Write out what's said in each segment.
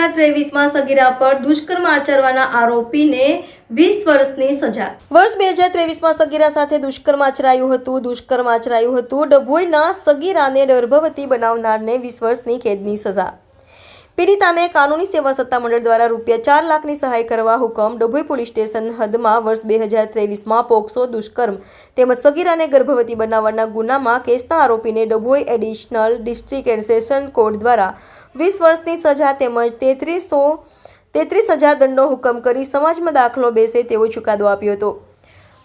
2023 સગીરા પર દુષ્કર્મ આચરવાના આરોપીને 20 વર્ષની સજા। વર્ષ 2023 સગીરા સાથે દુષ્કર્મ આચરાયું હતું। ડભોઈના સગીરાને ગર્ભવતી બનાવનારને 20 વર્ષની કેદની સજા। પીડિતાને કાનૂની સેવા સત્તામંડળ દ્વારા રૂપિયા 4 લાખની સહાય કરવા હુકમ। ડભોઈ પોલીસ સ્ટેશન હદમાં વર્ષ 2023 પોક્સો દુષ્કર્મ તેમજ સગીરાને ગર્ભવતી બનાવવાના ગુનામાં કેસના આરોપીને Dabhoi additional district and session court દ્વારા 20 વર્ષની સજા તેમજ 33,000 દંડનો હુકમ કરી સમાજમાં દાખલો બેસે તેવો ચુકાદો આપ્યો હતો।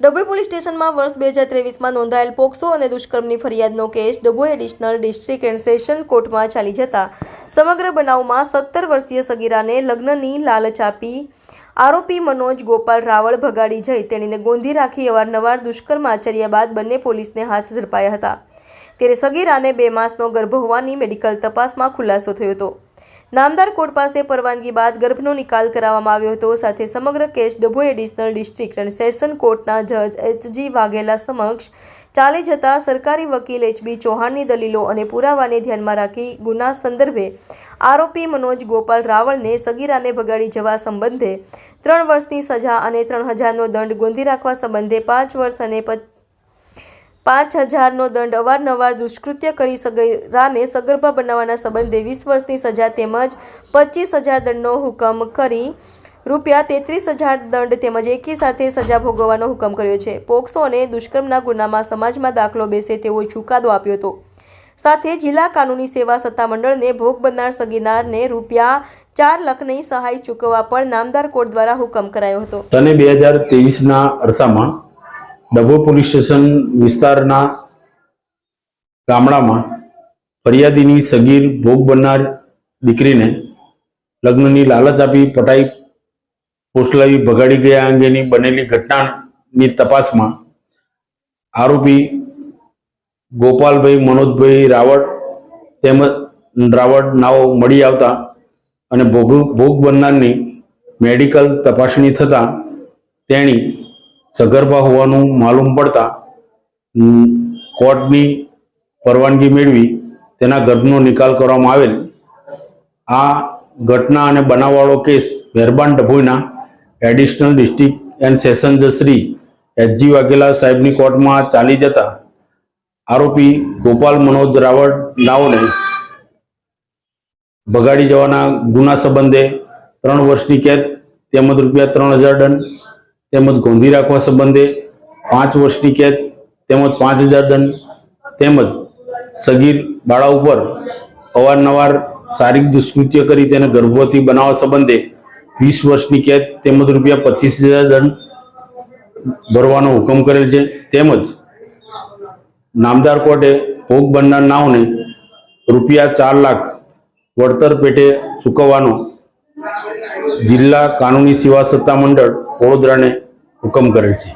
ડભોઈ પોલીસ સ્ટેશનમાં વર્ષ 2023 નોંધાયેલ પોક્સો અને દુષ્કર્મની ફરિયાદનો case Dabhoi additional district and session કોર્ટમાં ચાલી જતા સમગ્ર બનાવમાં 17 વર્ષીય સગીરાને લગ્નની લાલચ આપી આરોપી મનોજ ગોપાલ રાવળ ભગાડી જઈ તેણીને ગોંધી રાખી અવારનવાર દુષ્કર્મ આચર્યા બાદ બંને પોલીસને હાથ ઝડપાયા હતા। ત્યારે સગીરાને 2 માસનો ગર્ભ હોવાની મેડિકલ તપાસમાં ખુલાસો થયો હતો। નામદાર કોર્ટ પાસે પરવાનગી બાદ ગર્ભનો નિકાલ કરાવવામાં આવ્યો હતો। સાથે સમગ્ર case Dabhoi additional district and session કોર્ટના જજ એચ.જી. વાઘેલા સમક્ષ ચાલી જતા સરકારી વકીલ એચ.બી. ચૌહાણની દલીલો અને પુરાવાને ધ્યાનમાં રાખી ગુના સંદર્ભે આરોપી મનોજ ગોપાલ રાવળને સગીરાને ભગાડી જવા સંબંધે 3 વર્ષની સજા અને 3,000નો દંડ, ગોંધી રાખવા સંબંધે 5 વર્ષ અને 5,000નો દંડ, અવારનવાર દુષ્કૃત્ય કરી સગીરાને સગર્ભા બનાવવાના સંબંધે 20 વર્ષની સજા તેમજ 25,000 દંડનો હુકમ કરી રૂપિયા 33,000 દંડ તેમજ એકી સાથે સજા ભોગવવાનો હુકમ કર્યો છે। પોક્સો અને દુષ્કર્મના ગુનામાં સમાજમાં દાખલો બેસે તેવો ચુકાદો આપ્યો હતો। સાથે જિલ્લા કાનૂની સેવા સત્તામંડળને ભોગ બનનાર સગીરાને રૂપિયા 4 લાખની સહાય ચૂકવવા પણ નામદાર કોર્ટ દ્વારા હુકમ કરાયો હતો। સને 2023ના અરસામાં ડભોઈ પોલીસ સ્ટેશન વિસ્તારના ગામડામાં ફરિયાદીની સગીર ભોગ બનનાર દીકરીને લગ્નની લાલચ આપી પટાઈ પોસલાવી ભગાડી ગયા અંગેની બનેલી ઘટનાની તપાસમાં આરોપી ગોપાલભાઈ મનોજભાઈ રાવળ તેમજ રાવળ નાઓ મળી આવતા અને ભોગ બનનારની મેડિકલ તપાસણી થતાં તેણી સગર્ભા હોવાનું માલુમ પડતા કોર્ટની પરવાનગી મેળવી તેના ગર્ભનો નિકાલ કરવામાં આવેલ। આ ઘટના અને બનાવવાળો કેસ મહેરબાન ડભોઈના એડિશનલ ડિસ્ટ્રિક્ટ એન્ડ સેશન જજ શ્રી એચ.જી. વાઘેલા સાહેબની કોર્ટમાં ચાલી જતા આરોપી ગોપાલ મનોજ રાવળ નાઓને ભગાડી જવાના ગુના સંબંધે 3 વર્ષની કેદ તેમજ રૂપિયા 3,000 દંડ તેમજ ગોંધી રાખવા સંબંધે 5 વર્ષની કેદ તેમજ 5,000 દંડ તેમજ સગીર બાળા ઉપર અવારનવાર શારીરિક દુષ્કૃત્ય કરી તેને ગર્ભવતી બનાવવા સંબંધે 20 વર્ષની કેદ તેમજ રૂપિયા 25,000 દંડ ભરવાનો હુકમ કરેલ છે। તેમજ નામદાર કોર્ટે ભોગ બનનાર નાઓને રૂપિયા 4 લાખ વળતર પેટે ચૂકવવાનો જિલ્લા કાનૂની સેવા સત્તામંડળ વડોદરાને હુકમ કરેલ છે।